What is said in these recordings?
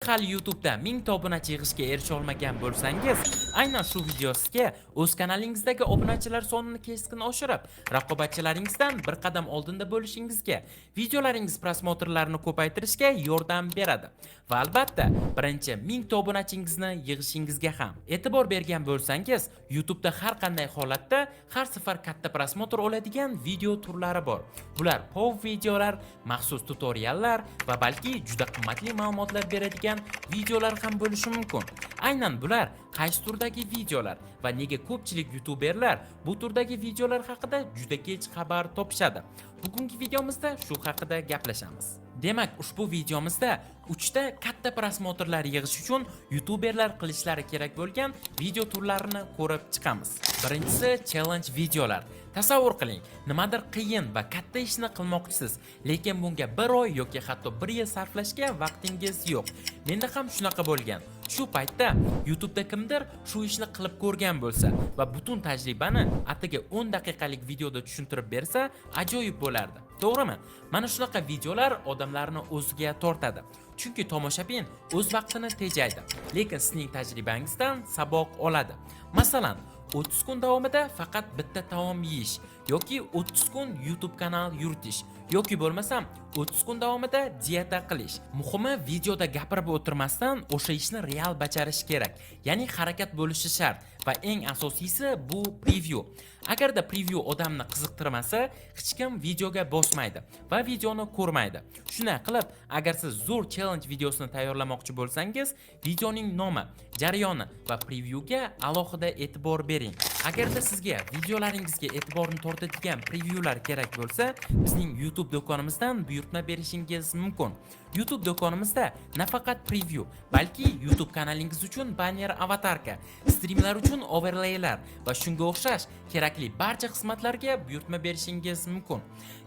hali YouTube'da 1000 ta obunachi yig'ishga erisha olmagan bo'lsangiz, aynan shu video sizga o'z kanalingizdagi obunachilar sonini keskin oshirib, raqobatchilaringizdan bir qadam oldinda bo'lishingizga, videolaringiz prosmotrlarini ko'paytirishga yordam beradi. Va albatta, birinchi 1000 ta obunachingizni yig'ishingizga ham. E'tibor bergan bo'lsangiz, YouTube'da har qanday holatda har safar katta prosmotr oladigan video turlari bor. Bular POV videolar, maxsus tutoriallar va balki juda qimmatli ma'lumotlar beradigan videolar ham bo'lishi mumkin. Aynan bular qaysi turdagi videolar va nega ko'pchilik youtuberlar bu turdagi videolar haqida juda kech xabar topishadi. Bugungi videomizda shu haqida gaplashamiz. Demak, ushbu videomizda 3 ta katta prosmotrlar yig'ish uchun youtuberlar qilishlari kerak bo'lgan video turlarini ko'rib chiqamiz. Birinchisi challenge videolar. Tasavvur qiling, nimadir qiyin va katta ishni qilmoqchisiz, lekin bunga 1 oy yoki hatto 1 yil sarflashga vaqtingiz yo'q. Menda ham shunaqa bo'lgan. Shu paytda YouTube'da kimdir shu ishni qilib ko'rgan bo'lsa va butun tajribani atigi 10 daqiqalik videoda tushuntirib bersa, ajoyib bo'lardi. To'g'rimi? Mana shunaqa videolar odamlarni o'ziga tortadi. Chunki tomoshabin o'z vaqtini tejaydi, lekin sizning tajribangizdan saboq oladi. Masalan, 30 kun davomida faqat bitta taom yeyish yoki 30 kun YouTube kanal yuritish yoki bo'lmasam 30 kun davomida dieta qilish. Muhimi, videoda gapirib o'tirmasdan o'sha ishni real bajarish kerak. Ya'ni harakat bo'lishi shart va eng asosiysi bu preview. Agarda preview odamni qiziqtirmasa, hech kim videoga bosmaydi va videoni ko'rmaydi. Shunday qilib, agar siz zo'r challenge videosini tayyorlamoqchi bo'lsangiz, videoning nomi, jarayoni va previewga alohida e'tibor bering. Agarda sizga videolaringizga e'tiborni tortadigan previewlar kerak bo'lsa, bizning YouTube do'konimizdan buyurtma berishingiz mumkin. YouTube do'konimizda nafaqat preview, balki YouTube kanalingiz uchun banner avatarka, streamlar uchun overlaylar va shunga o'xshash kerakli barcha xizmatlarga buyurtma berishingiz mumkin.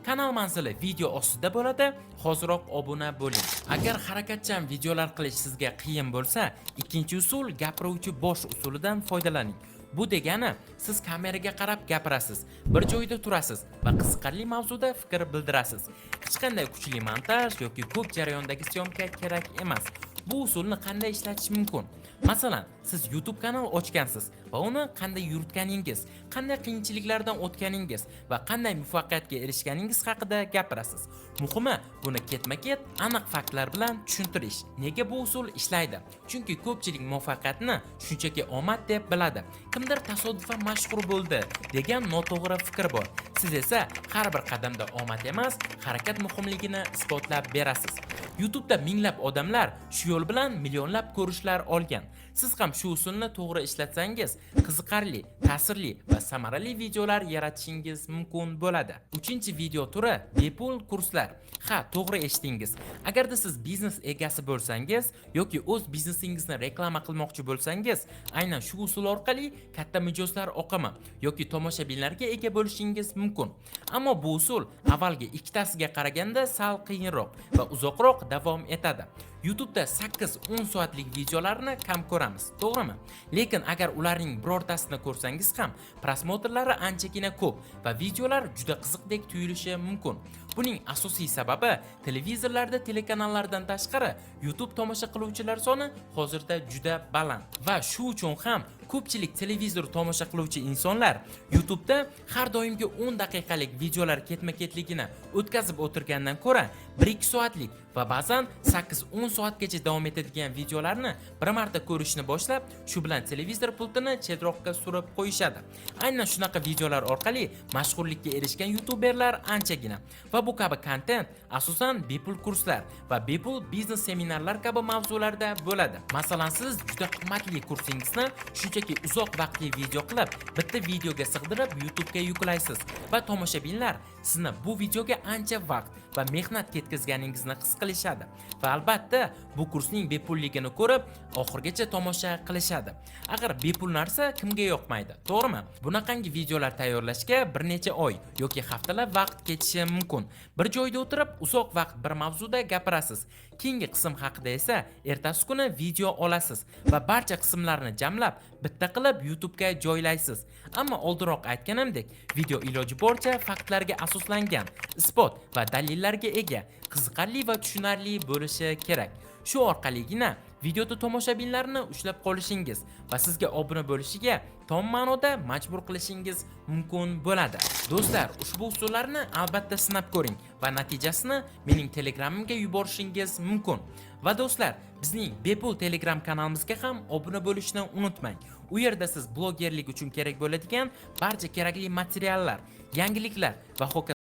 Kanal manzili video ostida bo'ladi, hoziroq obuna bo'ling. Agar harakatchan videolar qilish sizga qiyin bo'lsa, ikkinchi usul gapiruvchi bosh usulidan foydalaning. Bu degani, siz kameraga qarab gapirasiz, bir joyda turasiz va qiziqarli mavzuda fikr bildirasiz. Hech qanday kuchli montaj yoki ko'p jarayondagi syomka kerak emas. Bu usulni qanday ishlatish mumkin? Masalan, siz YouTube kanal ochgansiz va uni qanday yuritganingiz, qanday qiyinchiliklardan o'tganingiz va qanday muvaffaqiyatga erishganingiz haqida gapirasiz. Muhimi, buni ketma-ket aniq faktlar bilan tushuntirish. Nega bu usul ishlaydi? Chunki ko'pchilik muvaffaqiyatni shunchaki omad deb biladi. Kimdir tasodifan mashhur bo'ldi degan noto'g'ri fikr bor. Siz esa har bir qadamda omad emas, harakat muhimligini isbotlab berasiz. YouTube'da minglab odamlar shu yo'l bilan millionlab ko'rishlar olgan. Siz ham shu usulni to'g'ri ishlatsangiz, qiziqarli, ta'sirli va samarali videolar yaratishingiz mumkin bo'ladi. 3-video turi bepul kurslar. Ha, to'g'ri eshitdingiz. Agarda siz biznes egasi bo'lsangiz yoki o'z biznesingizni reklama qilmoqchi bo'lsangiz, aynan shu usul orqali katta mijozlar oqimi yoki tomoshabinlarga ega bo'lishingiz mumkin. Ammo bu usul avvalgi ikkitasiga qaraganda sal qiyinroq va uzoqroq davom etadi. YouTube'da 8-10 soatlik videolarni kam ko'ramiz, to'g'rimi? Lekin agar ularning birortasini ko'rsangiz ham, prosmotrlari anchagina ko'p va videolar juda qiziqdek tuyulishi mumkin. Buning asosiy sababi televizorlarda telekanallardan tashqari YouTube tomosha qiluvchilar soni hozirda juda baland va shu uchun ham ko'pchilik televizor tomosha qiluvchi insonlar YouTube'da har doimgi 10 daqiqalik videolar ketma-ketligini o'tkazib o'tirgandan ko'ra 1-2 soatlik va ba'zan 8-10 soatgacha davom etadigan videolarni bir marta ko'rishni boshlab, shu bilan televizor pultini chetroqqa surib qo'yishadi. Aynan shunaqa videolar orqali mashhurlikka erishgan youtuberlar anchagina va bu kabi kontent asosan bepul kurslar va bepul biznes seminarlar kabi mavzularda bo'ladi. Masalan, siz juda qimmatli kursingizni shunchaki uzoq vaqtli video qilib, bitta videoga sig'dirib YouTube'ga yuklaysiz va tomoshabinlar sizni bu videoga ancha vaqt va mehnat ketkazganingizni his qilishadi va albatta bu kursning bepulligini ko'rib oxirgacha tomosha qilishadi. Agar bepul narsa kimga yoqmaydi, to'g'rimi? Bunaqangi videolar tayyorlashga bir necha oy yoki haftalab vaqt ketishi mumkin. Bir joyda o'tirib uzoq vaqt bir mavzuda gapirasiz. Keyingi qism haqida esa ertasi kuni video olasiz va barcha qismlarni jamlab bitta qilib YouTube'ga joylaysiz. Ammo oldinroq aytganimdek, video iloji boricha faktlarga asoslangan, isbot va dalillarga ega, qiziqarli va tushunarli bo'lishi kerak. Shu orqaligina videoda tomoshabinlarni ushlab qolishingiz va sizga obuna bo'lishiga tom ma'noda majbur qilishingiz mumkin bo'ladi. Do'stlar, ushbu usullarni albatta sinab ko'ring va natijasini mening Telegramimga yuborishingiz mumkin. Va do'stlar, bizning bepul Telegram kanalimizga ham obuna bo'lishni unutmang. U yerda siz blogerlik uchun kerak bo'ladigan barcha kerakli materiallar, yangiliklar va ho'kaz